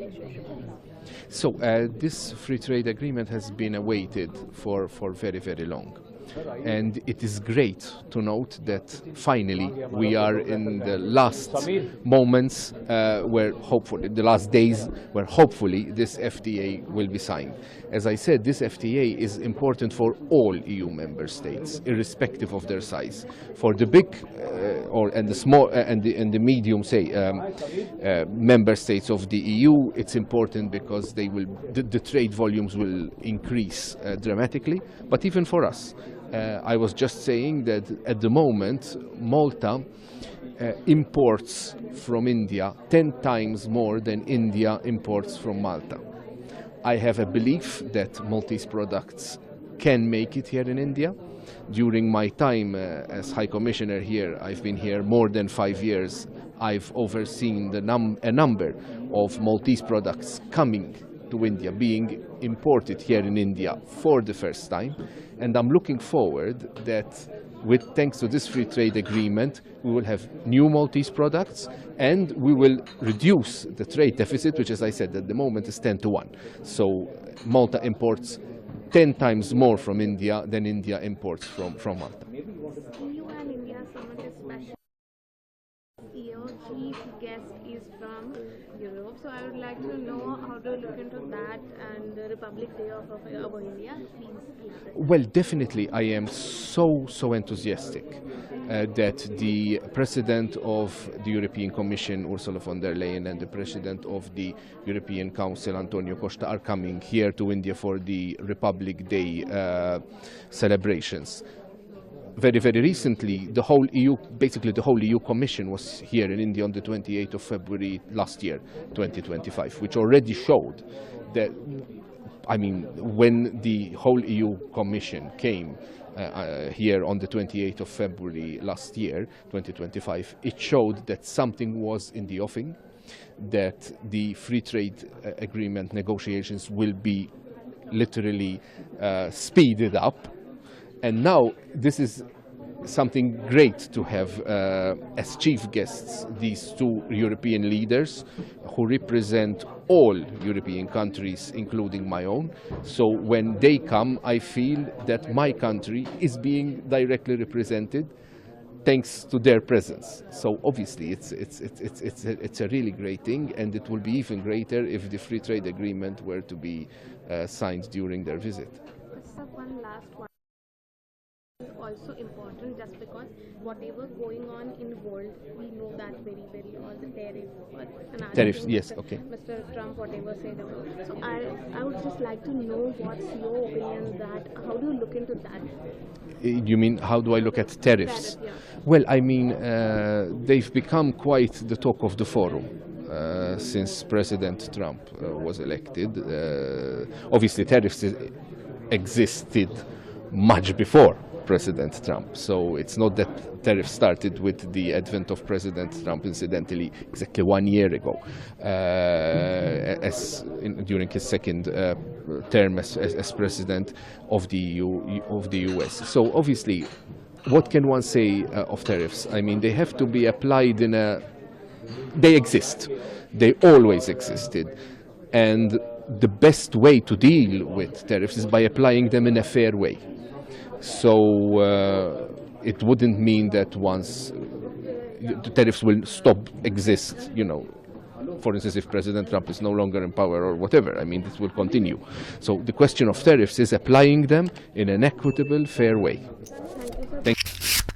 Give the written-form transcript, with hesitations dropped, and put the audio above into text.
relationship? So this free trade agreement has been awaited for very, very long. And it is great to note that finally we are in the last moments where hopefully, the last days where hopefully this FTA will be signed. As I said, this FTA is important for all EU member states, irrespective of their size. For the big and the small and the medium, member states of the EU, it's important because the trade volumes will increase dramatically. But even for us, I was just saying that at the moment Malta imports from India 10 times more than India imports from Malta. I have a belief that Maltese products can make it here in India. During my time as High Commissioner here, I've been here more than 5 years. I've overseen a number of Maltese products coming to India, being imported here in India for the first time. And I'm looking forward that thanks to this free trade agreement, we will have new Maltese products and we will reduce the trade deficit, which, as I said, at the moment is 10-1. So Malta imports 10 times more from India than India imports from Malta. EU and India summit is special. Your chief guest is from Europe, so I would like to know how to look into that and the Republic Day of India. Please elaborate. Well, definitely, I am so enthusiastic that the President of the European Commission, Ursula von der Leyen, and the President of the European Council, Antonio Costa, are coming here to India for the Republic Day celebrations. Very, very recently, the whole EU Commission was here in India on the 28th of February last year, 2025, which already showed that, I mean, when the whole EU Commission came here on the 28th of February last year, 2025, it showed that something was in the offing, that the free trade agreement negotiations will be literally speeded up. And now this is something great to have as chief guests these two European leaders who represent all European countries, including my own. So when they come, I feel that my country is being directly represented thanks to their presence. So obviously it's a really great thing, and it will be even greater if the free trade agreement were to be signed during their visit. So one last one. Also important, just because whatever going on in the world, we know that very all the Tariffs, yes, okay. Mr. Trump, whatever said about. So I would just like to know what's your opinion that, how do you look into that? You mean, how do I look at tariffs? Yeah. Well, I mean, they've become quite the talk of the forum. Since President Trump was elected. Obviously, tariffs existed much before President Trump. So it's not that tariffs started with the advent of President Trump, incidentally, exactly 1 year ago, during his second term as President of the US. So obviously, what can one say of tariffs? I mean, they have to be applied they exist. They always existed. And the best way to deal with tariffs is by applying them in a fair way. So it wouldn't mean that once the tariffs will stop exist, you know, for instance, if President Trump is no longer in power or whatever. I mean, this will continue. So the question of tariffs is applying them in an equitable, fair way. Thank you, sir. Thank you.